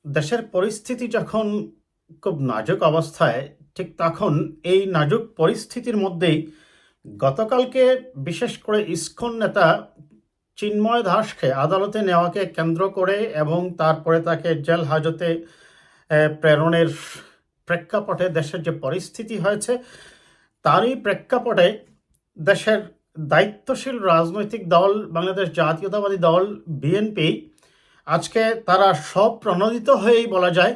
দেশের পরিস্থিতি যখন খুব নাজুক অবস্থায়, ঠিক তখন এই নাজুক পরিস্থিতির মধ্যেই গতকালকে বিশেষ করে ইসকন নেতা চিন্ময় দাসকে আদালতে নেওয়াকে কেন্দ্র করে এবং তারপরে তাকে জেল হাজতে প্রেরণের প্রেক্ষাপটে দেশের যে পরিস্থিতি হয়েছে, তারই প্রেক্ষাপটে দেশের দায়িত্বশীল রাজনৈতিক দল বাংলাদেশ জাতীয়তাবাদী দল বিএনপি আজকে তারা স্বপ্রণোদিত হয়েই বলা যায়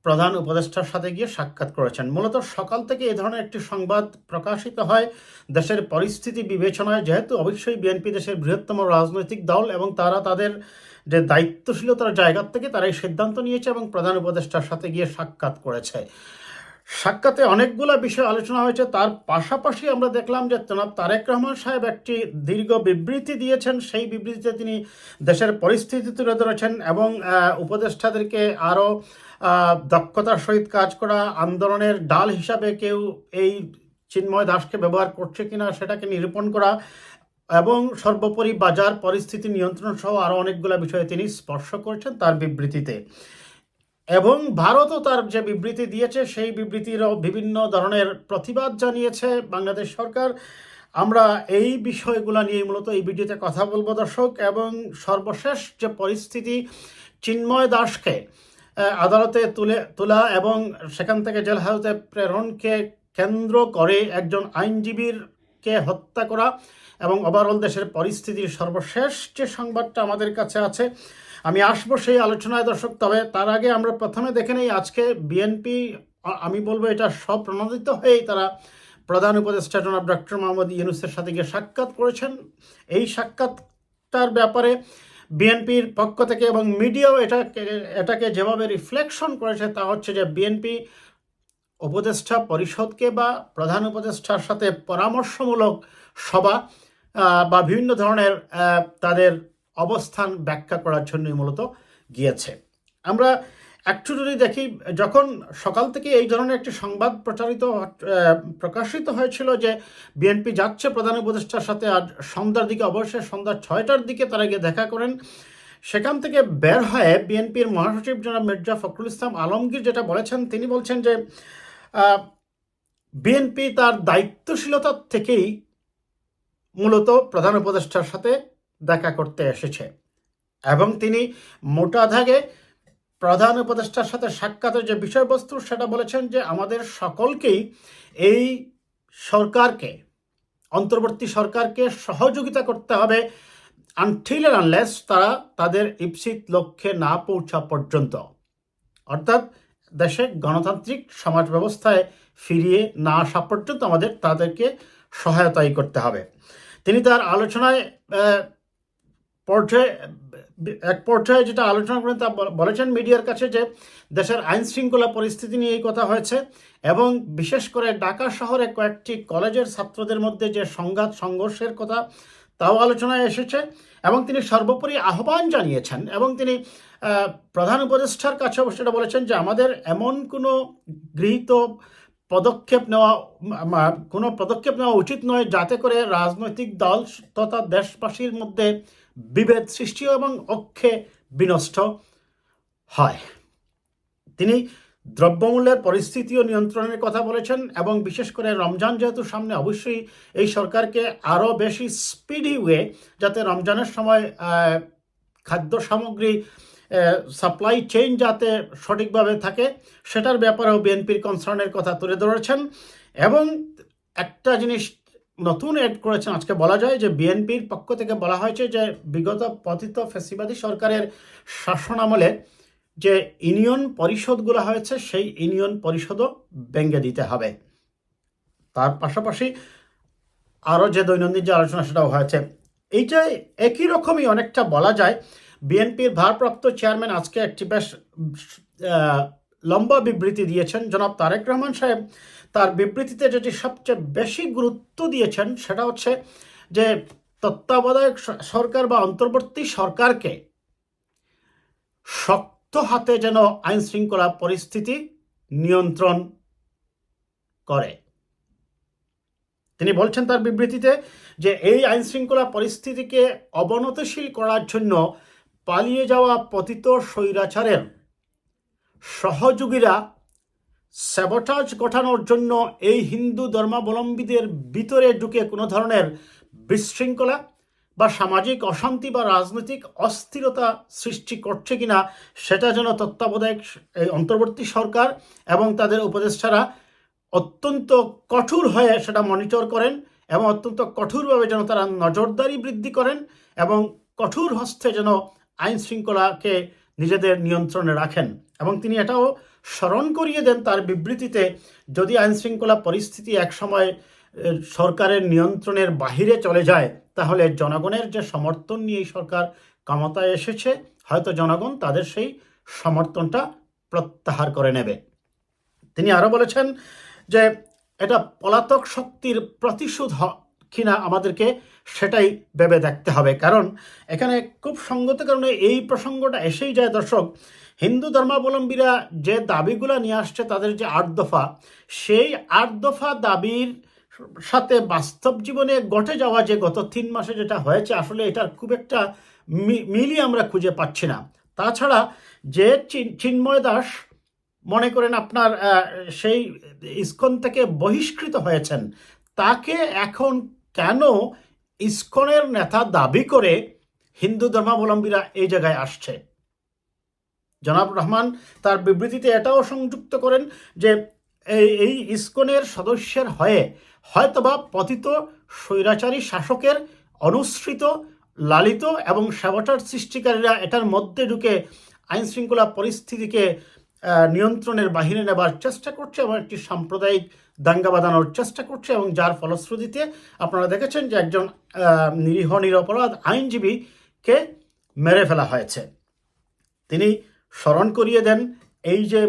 প্রধান উপদেষ্টার সাথে গিয়ে সাক্ষাৎ করেছেন। মূলত সকাল থেকে এই ধরনের একটি সংবাদ প্রকাশিত হয় দেশের পরিস্থিতি বিবেচনায়, যেহেতু অবশ্যই বিএনপি দেশের বৃহত্তম রাজনৈতিক দল এবং তারা তাদের যে দায়িত্বশীলতার জায়গা থেকে তারা এই সিদ্ধান্ত নিয়েছে এবং প্রধান উপদেষ্টার সাথে গিয়ে সাক্ষাৎ করেছে। সাক্ষাতে অনেকগুলো বিষয় আলোচনা হয়েছে। তার পাশাপাশি আমরা দেখলাম যে জনাব তারেক রহমান সাহেব একটি দীর্ঘ বিবৃতি দিয়েছেন। সেই বিবৃতিতে তিনি দেশের পরিস্থিতি তুলে ধরেছেন এবং উপদেষ্টাদেরকে আরও দক্ষতার সহিত কাজ করা, আন্দোলনের ডাল হিসাবে কেউ এই চিন্ময় দাসকে ব্যবহার করছে কিনা সেটাকে নিরূপণ করা এবং সর্বোপরি বাজার পরিস্থিতি নিয়ন্ত্রণ সহ আরও অনেকগুলো বিষয়ে তিনি স্পর্শ করেছেন তার বিবৃতিতে। এবং ভারতও তার যে বিবৃতি দিয়েছে সেই বিবৃতিরও বিভিন্ন ধরনের প্রতিবাদ জানিয়েছে বাংলাদেশ সরকার। আমরা এই বিষয়গুলো নিয়ে মূলত এই ভিডিওতে কথা বলবো দর্শক। এবং সর্বশেষ যে পরিস্থিতি, চিন্ময় দাসকে আদালতে তোলা এবং সেখান থেকে জেল হাজতে প্রেরণকে কেন্দ্র করে একজন আইনজীবীকে হত্যা করা এবং ওভারঅল দেশের পরিস্থিতির সর্বশেষ যে সংবাদটা আমাদের কাছে আছে, আমি আসবো সেই আলোচনায় দর্শক। তবে তার আগে আমরা প্রথমে দেখে নেই আজকে বিএনপি, আমি বলবো এটা স্বপ্রণোদিত হয়েই তারা প্রধান উপদেষ্টা জনাব ডক্টর মোহাম্মদ ইউনূসের সাথে গিয়ে সাক্ষাৎ করেছেন। এই সাক্ষাৎটার ব্যাপারে বিএনপির পক্ষ থেকে এবং মিডিয়াও এটাকে যেভাবে রিফ্লেকশন করেছে তা হচ্ছে যে বিএনপি উপদেষ্টা পরিষদকে বা প্রধান উপদেষ্টার সাথে পরামর্শমূলক সভা বা বিভিন্ন ধরনের তাদের অবস্থান ব্যাখ্যা করার জন্যই মূলত গিয়েছে। আমরা একটু যদি দেখি, যখন সকাল থেকে এই ধরনের একটি সংবাদ প্রকাশিত হয়েছিল যে বিএনপি যাচ্ছে প্রধান উপদেষ্টার সাথে, আজ সন্ধ্যার দিকে, অবশ্যই সন্ধ্যা 6টার দিকে তারা গিয়ে দেখা করেন। সেখান থেকে বের হয়ে বিএনপির মহাসচিব জনাব মির্জা ফখরুল ইসলাম আলমগীর যেটা বলেছেন, তিনি বলছেন যে বিএনপি তার দায়িত্বশীলতার থেকেই মূলত প্রধান উপদেষ্টার সাথে দেখা করতে এসেছে এবং তিনি মোটা দাগে প্রধান উপদেষ্টার সাথে সাক্ষাতের যে বিষয়বস্তু সেটা বলেছেন যে আমাদের সকলকেই এই সরকারকে, অন্তর্বর্তী সরকারকে সহযোগিতা করতে হবে আনটিল অ্যান্ড আনলেস তারা তাদের ইপ্সিত লক্ষ্যে না পৌঁছা পর্যন্ত, অর্থাৎ দেশে গণতান্ত্রিক সমাজ ব্যবস্থায় ফিরিয়ে না আসা পর্যন্ত আমাদের তাদেরকে সহায়তাই করতে হবে। তিনি তার আলোচনায় এক পর্যায়ে যেটা আলোচনা করেন তা বলেছেন মিডিয়ার কাছে যে দেশের আইন শৃঙ্খলা পরিস্থিতি নিয়ে এই কথা হয়েছে এবং বিশেষ করে ঢাকা শহরে কয়েকটি কলেজের ছাত্রদের মধ্যে যে সংঘর্ষের কথা তাও আলোচনায় এসেছে এবং তিনি সর্বোপরি আহ্বান জানিয়েছেন এবং তিনি প্রধান উপদেষ্টার কাছে সেটা বলেছেন যে আমাদের এমন কোনো গৃহীত পদক্ষেপ নেওয়া উচিত নয় যাতে করে রাজনৈতিক দল তথা দেশবাসীর মধ্যে বিভেদ সৃষ্টি এবং ঐক্যে বিনষ্ট হয়। তিনি দ্রব্যমূল্যের পরিস্থিতিও নিয়ন্ত্রণের কথা বলেছেন এবং বিশেষ করে রমজান যেহেতু সামনে, অবশ্যই এই সরকারকে আরও বেশি স্পিডি ওয়ে যাতে রমজানের সময় খাদ্য সামগ্রী সাপ্লাই চেইন যাতে সঠিকভাবে থাকে সেটার ব্যাপারেও বিএনপির কনসার্নের কথা তুলে ধরেছেন। এবং একটা জিনিস নতুন অ্যাড করেছেন, আজকে বলা যায় যে বিএনপির পক্ষ থেকে বলা হয়েছে যে বিগত পতিত ফ্যাসিবাদী সরকারের শাসনামলে যে ইউনিয়ন পরিষদগুলো হয়েছে সেই ইউনিয়ন পরিষদও ভেঙে দিতে হবে। তার পাশাপাশি আরও যে দৈনন্দিন যে আলোচনা সেটাও হয়েছে। এইটাই একই রকমই অনেকটা বলা যায় বিএনপির ভারপ্রাপ্ত চেয়ারম্যান আজকে একটি বেশ লম্বা বিবৃতি দিয়েছেন। জনাব তারেক রহমান সাহেব তার বিবৃতিতে যেটি সবচেয়ে বেশি গুরুত্ব দিয়েছেন সেটা হচ্ছে যে তত্ত্বাবধায়ক সরকার বা অন্তর্বর্তী সরকারকে শক্ত হাতে যেন আইন শৃঙ্খলা পরিস্থিতি নিয়ন্ত্রণ করে। তিনি বলছেন তার বিবৃতিতে যে এই আইন শৃঙ্খলা পরিস্থিতিকে অবনতশীল করার জন্য পালিয়ে যাওয়া পতিত স্বৈরাচারের সহযোগীরা স্যাবোটাজ ঘটানোর জন্য এই হিন্দু ধর্মাবলম্বীদের ভিতরে ঢুকে কোনো ধরনের বিশৃঙ্খলা বা সামাজিক অশান্তি বা রাজনৈতিক অস্থিরতা সৃষ্টি করছে কিনা সেটা যেন তত্ত্বাবধায়ক অন্তর্বর্তী সরকার এবং তাদের উপদেষ্টারা অত্যন্ত কঠোর হয়ে সেটা মনিটর করেন এবং অত্যন্ত কঠোরভাবে যেন তারা নজরদারি বৃদ্ধি করেন এবং কঠোর হস্তে যেন আইন শৃঙ্খলাকে নিজেদের নিয়ন্ত্রণে রাখেন। এবং তিনি এটাও স্মরণ করিয়ে দেন তার বিবৃতিতে, যদি আইন শৃঙ্খলা পরিস্থিতি একসময় সরকারের নিয়ন্ত্রণের বাহিরে চলে যায় তাহলে জনগণের যে সমর্থন নিয়ে এই সরকার ক্ষমতায় এসেছে হয়তো জনগণ তাদের সেই সমর্থনটা প্রত্যাহার করে নেবে। তিনি আরও বলেছেন যে এটা পলাতক শক্তির প্রতিশোধ কিনা আমাদেরকে সেটাই ভেবে দেখতে হবে। কারণ এখানে খুব সঙ্গত কারণে এই প্রসঙ্গটা এসেই যায় দর্শক, হিন্দু ধর্মাবলম্বীরা যে দাবিগুলো নিয়ে আসছে তাদের যে 8 দফা, সেই 8 দফা দাবির সাথে বাস্তব জীবনে ঘটে যাওয়া যে গত 3 মাসে যেটা হয়েছে আসলে এটার খুব একটা মিলই আমরা খুঁজে পাচ্ছি না। তাছাড়া যে চিন্ময় দাস মনে করেন আপনার সেই ইসকন থেকে বহিষ্কৃত হয়েছেন, তাকে এখন কেন ইসকনের নেতা দাবি করে হিন্দু ধর্মাবলম্বীরা এই জায়গায় আসছে? জনাব রহমান তার বিবৃতিতে এটাও সংযুক্ত করেন যে এই ইসকনের সদস্যের হয়ে হয়তোবা পতিত স্বৈরাচারী শাসকের অনুসৃত, লালিত এবং স্যাবোটাজ সৃষ্টিকারীরা এটার মধ্যে ঢুকে আইন শৃঙ্খলা পরিস্থিতিকে নিয়ন্ত্রণের বাহিরে নেবার চেষ্টা করছে এবং একটি সাম্প্রদায়িক দাঙ্গা বাঁধানোর চেষ্টা করছে, এবং যার ফলশ্রুতিতে আপনারা দেখেছেন যে একজন নিরীহ নিরপরাধ আইনজীবীকে মেরে ফেলা হয়েছে। তিনি স্মরণ করিয়ে দেন এই যে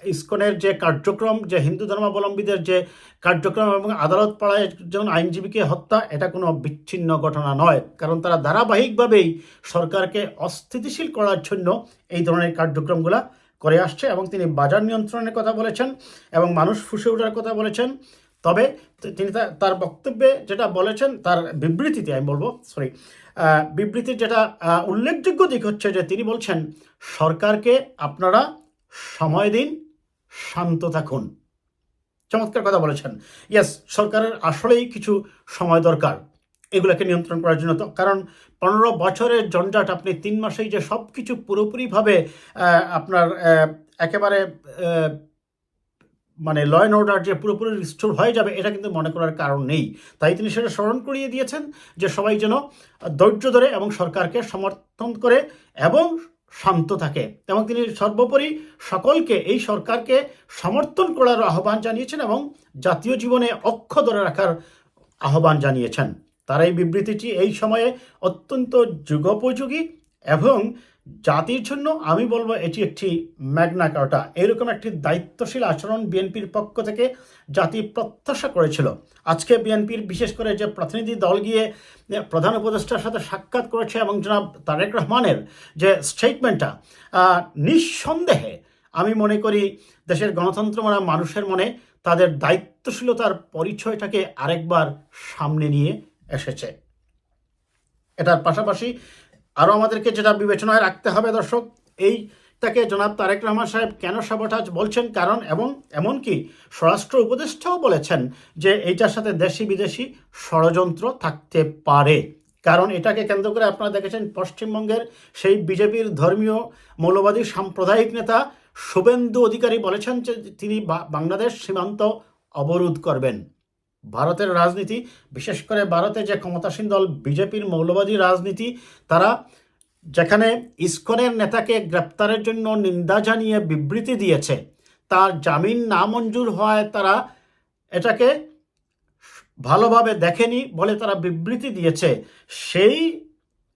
ইসকনের যে কার্যক্রম, যে হিন্দু ধর্মাবলম্বীদের যে কার্যক্রম এবং আদালত পাড়ায় একজন আইনজীবীকে হত্যা, এটা কোনো বিচ্ছিন্ন ঘটনা নয়, কারণ তারা ধারাবাহিকভাবেই সরকারকে অস্থিতিশীল করার জন্য এই ধরনের কার্যক্রমগুলা করে আসছে। এবং তিনি বাজার নিয়ন্ত্রণের কথা বলেছেন এবং মানুষ ফুঁসে ওঠার কথা বলেছেন। তবে তিনি তার বক্তব্যে যেটা বলেছেন, তার বিবৃতিতে আমি বলবো বিবৃতির যেটা উল্লেখযোগ্য দিক হচ্ছে যে তিনি বলছেন সরকারকে আপনারা সময় দিন, শান্ত থাকুন। চমৎকার কথা বলেছেন। ইয়েস, সরকারের আসলেই কিছু সময় দরকার এগুলোকে নিয়ন্ত্রণ করার জন্য। তো কারণ 15 বছরের জঞ্জাট আপনি 3 মাসেই যে সব কিছু পুরোপুরিভাবে আপনার একেবারে মানে ল অ্যান্ড অর্ডার যে পুরোপুরি রিস্টোর হয়ে যাবে এটা কিন্তু মনে করার কারণ নেই। তাই তিনি সেটা স্মরণ করিয়ে দিয়েছেন যে সবাই যেন ধৈর্য ধরে এবং সরকারকে সমর্থন করে এবং শান্ত থাকে। এবং তিনি সর্বোপরি সকলকে এই সরকারকে সমর্থন করার আহ্বান জানিয়েছেন এবং জাতীয় জীবনে অক্ষ ধরে রাখার আহ্বান জানিয়েছেন। তার এই বিবৃতিটি এই সময়ে অত্যন্ত যুগোপযোগী এবং জাতির জন্য আমি বলবো এটি একটি ম্যাগনা কার্টা। এরকম একটি দায়িত্বশীল আচরণ বিএনপির পক্ষ থেকে জাতি প্রত্যাশা করেছিল। আজকে বিএনপির বিশেষ করে যে প্রতিনিধি দল গিয়ে প্রধান উপদেষ্টার সাথে সাক্ষাৎ করেছে এবং জনাব তারেক রহমানের যে স্টেটমেন্টটা, নিঃসন্দেহে আমি মনে করি দেশের গণতন্ত্রমানা মানুষের মনে তাদের দায়িত্বশীলতার পরিচয়টাকে আরেকবার সামনে নিয়ে এসেছে। এটার পাশাপাশি আরও আমাদেরকে যেটা বিবেচনায় রাখতে হবে দর্শক, এইটাকে জনাব তারেক রহমান সাহেব কেন সাবোটাজ বলছেন, কারণ এবং এমনকি স্বরাষ্ট্র উপদেষ্টাও বলেছেন যে এইটার সাথে দেশি বিদেশি ষড়যন্ত্র থাকতে পারে। কারণ এটাকে কেন্দ্র করে আপনারা দেখেছেন পশ্চিমবঙ্গের সেই বিজেপির ধর্মীয় মৌলবাদী সাম্প্রদায়িক নেতা শুভেন্দু অধিকারী বলেছেন যে তিনি বাংলাদেশ সীমান্ত অবরোধ করবেন। ভারতের রাজনীতি, বিশেষ করে ভারতে যে ক্ষমতাসীন দল বিজেপির মৌলবাদী রাজনীতি, তারা যেখানে ইসকনের নেতাকে গ্রেপ্তারের জন্য নিন্দা জানিয়ে বিবৃতি দিয়েছে, তার জামিন না মঞ্জুর হওয়ায় তারা এটাকে ভালোভাবে দেখেনি বলে তারা বিবৃতি দিয়েছে। সেই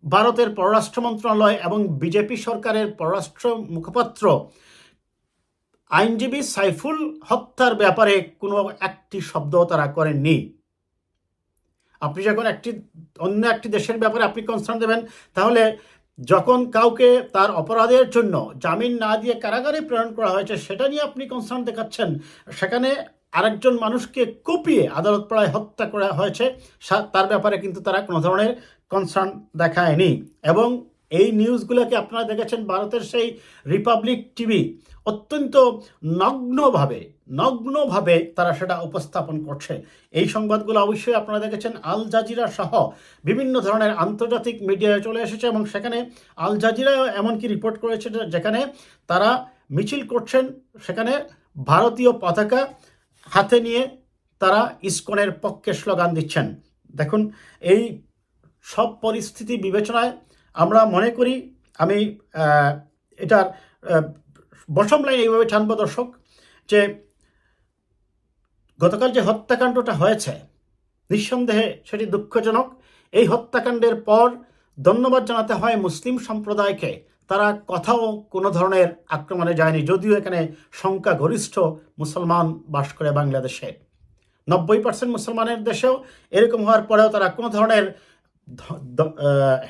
ভারতের পররাষ্ট্র মন্ত্রণালয় এবং বিজেপি সরকারের পররাষ্ট্র মুখপাত্র আইনজীবী সাইফুল হত্যার ব্যাপারে কোনো একটি শব্দ তারা করেননি। আপনি যখন অন্য একটি দেশের ব্যাপারে আপনি কনসার্ন দেবেন, তাহলে যখন কাউকে তার অপরাধের জন্য জামিন না দিয়ে কারাগারে প্রেরণ করা হয়েছে সেটা নিয়ে আপনি কনসার্ন দেখাচ্ছেন, সেখানে আরেকজন মানুষকে কুপিয়ে আদালত পাড়ায় হত্যা করা হয়েছে তার ব্যাপারে কিন্তু তারা কোনো ধরনের কনসার্ন দেখায়নি। এবং এই নিউজগুলোকে আপনারা দেখেছেন ভারতের সেই রিপাবলিক টিভি অত্যন্ত নগ্নভাবে তারা সেটা উপস্থাপন করছে। এই সংবাদগুলো অবশ্যই আপনারা দেখেছেন, আল জাজিরা সহ বিভিন্ন ধরনের আন্তর্জাতিক মিডিয়ায় চলে এসেছে এবং সেখানে আল জাজিরা এমনকি রিপোর্ট করেছে যেখানে তারা মিছিল করছেন, সেখানে ভারতীয় পতাকা হাতে নিয়ে তারা ইসকনের পক্ষে স্লোগান দিচ্ছেন। দেখুন, এই সব পরিস্থিতি বিবেচনায় আমরা মনে করি, আমি এটার বটম লাইন এইভাবে টানব দর্শক, যে গতকাল যে হত্যাকাণ্ডটা হয়েছে নিঃসন্দেহে সেটি দুঃখজনক। এই হত্যাকাণ্ডের পর ধন্যবাদ জানাতে হয় মুসলিম সম্প্রদায়কে, তারা কোথাও কোনো ধরনের আক্রমণে যায়নি, যদিও এখানে সংখ্যাগরিষ্ঠ মুসলমান বাস করে বাংলাদেশে। 90% মুসলমানের দেশেও এরকম হওয়ার পরেও তারা কোনো ধরনের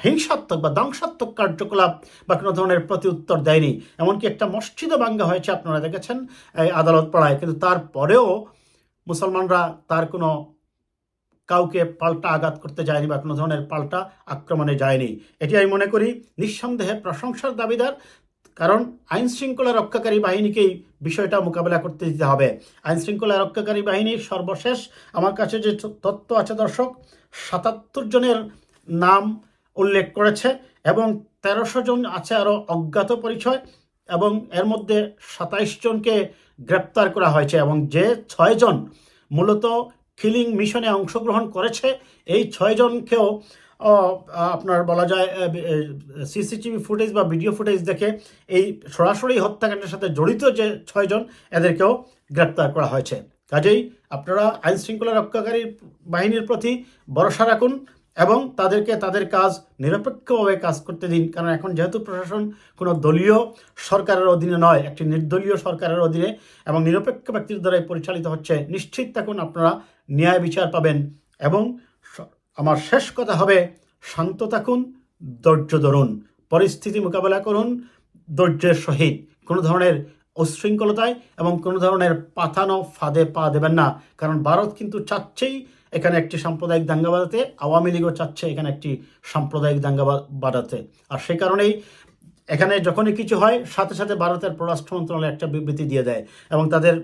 হিংসাত্মক বা ধ্বংসাত্মক কার্যকলাপ বা কোনো ধরনের প্রতি উত্তর দেয়নি। এমনকি একটা মসজিদও ভাঙ্গা হয়েছে, আপনারা দেখেছেন এই আদালত পাড়ায়, কিন্তু তারপরেও মুসলমানরা তার কোনো কাউকে পাল্টা আঘাত করতে যায়নি বা কোনো ধরনের পাল্টা আক্রমণে যায়নি। এটি আমি মনে করি নিঃসন্দেহে প্রশংসার দাবিদার, কারণ আইন শৃঙ্খলা রক্ষাকারী বাহিনীকেই বিষয়টা মোকাবেলা করতে দিতে হবে। আইন শৃঙ্খলা রক্ষাকারী বাহিনীর সর্বশেষ আমার কাছে যে তথ্য আছে দর্শক, 77 জনের নাম উল্লেখ করেছে এবং 1300 জন আছে আরও অজ্ঞাত পরিচয়, এবং এর মধ্যে 27 জনকে গ্রেপ্তার করা হয়েছে এবং যে 6 জন মূলত কিলিং মিশনে অংশগ্রহণ করেছে, এই 6 জনকেও আপনার বলা যায় সিসিটিভি ফুটেজ বা ভিডিও ফুটেজ দেখে এই সরাসরি হত্যাকাণ্ডের সাথে জড়িত যে 6 জন, এদেরকেও গ্রেপ্তার করা হয়েছে। কাজেই আপনারা আইন শৃঙ্খলা রক্ষাকারী বাহিনীর প্রতি ভরসা রাখুন এবং তাদেরকে তাদের কাজ নিরপেক্ষভাবে কাজ করতে দিন, কারণ এখন যেহেতু প্রশাসন কোনো দলীয় সরকারের অধীনে নয়, একটি নির্দলীয় সরকারের অধীনে এবং নিরপেক্ষ ব্যক্তির দ্বারাই পরিচালিত হচ্ছে, নিশ্চিত থাকুন আপনারা ন্যায় বিচার পাবেন। এবং আমার শেষ কথা হবে, শান্ত থাকুন, ধৈর্য ধরুন, পরিস্থিতি মোকাবেলা করুন ধৈর্যের সহিত, কোনো ধরনের উচ্ছৃঙ্খলতায় এবং কোনো ধরনের পাতানো ফাঁদে পা দেবেন না, কারণ ভারত কিন্তু চাচ্ছেই এখানে একটি সাম্প্রদায়িক দাঙ্গা বাঁধাতে, আওয়ামী লীগও চাচ্ছে এখানে একটি সাম্প্রদায়িক দাঙ্গা বাঁধাতে। আর সেই কারণেই এখানে যখনই কিছু হয় সাথে সাথে ভারতের পররাষ্ট্র মন্ত্রণালয় একটা বিবৃতি দিয়ে দেয় এবং তাদের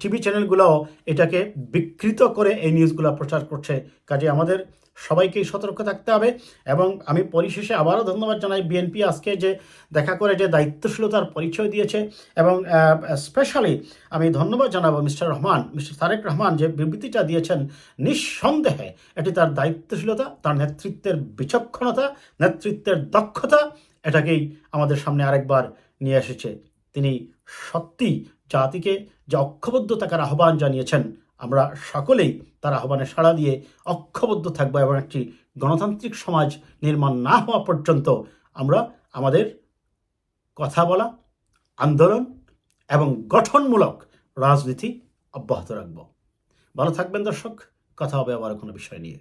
টিভি চ্যানেলগুলোও এটাকে বিকৃত করে এই নিউজগুলো প্রচার করছে। কাজে আমাদের সবাইকেই সতর্ক থাকতে হবে। এবং আমি পরিশেষে আবারও ধন্যবাদ জানাই বিএনপি আজকে যে দেখা করে যে দায়িত্বশীলতার পরিচয় দিয়েছে, এবং স্পেশালি আমি ধন্যবাদ জানাবো মিস্টার তারেক রহমান যে বিবৃতিটা দিয়েছেন, নিঃসন্দেহে এটি তার দায়িত্বশীলতা, তার নেতৃত্বের বিচক্ষণতা, নেতৃত্বের দক্ষতা, এটাকেই আমাদের সামনে আরেকবার নিয়ে এসেছে। তিনি সত্যি জাতিকে যে ঐক্যবদ্ধ থাকার আহ্বান জানিয়েছেন, আমরা সকলেই তার আহ্বানে সাড়া দিয়ে ঐক্যবদ্ধ থাকবো এবং একটি গণতান্ত্রিক সমাজ নির্মাণ না হওয়া পর্যন্ত আমরা আমাদের কথা বলা, আন্দোলন এবং গঠনমূলক রাজনীতি অব্যাহত রাখব। ভালো থাকবেন দর্শক, কথা হবে আবার কোনো বিষয় নিয়ে।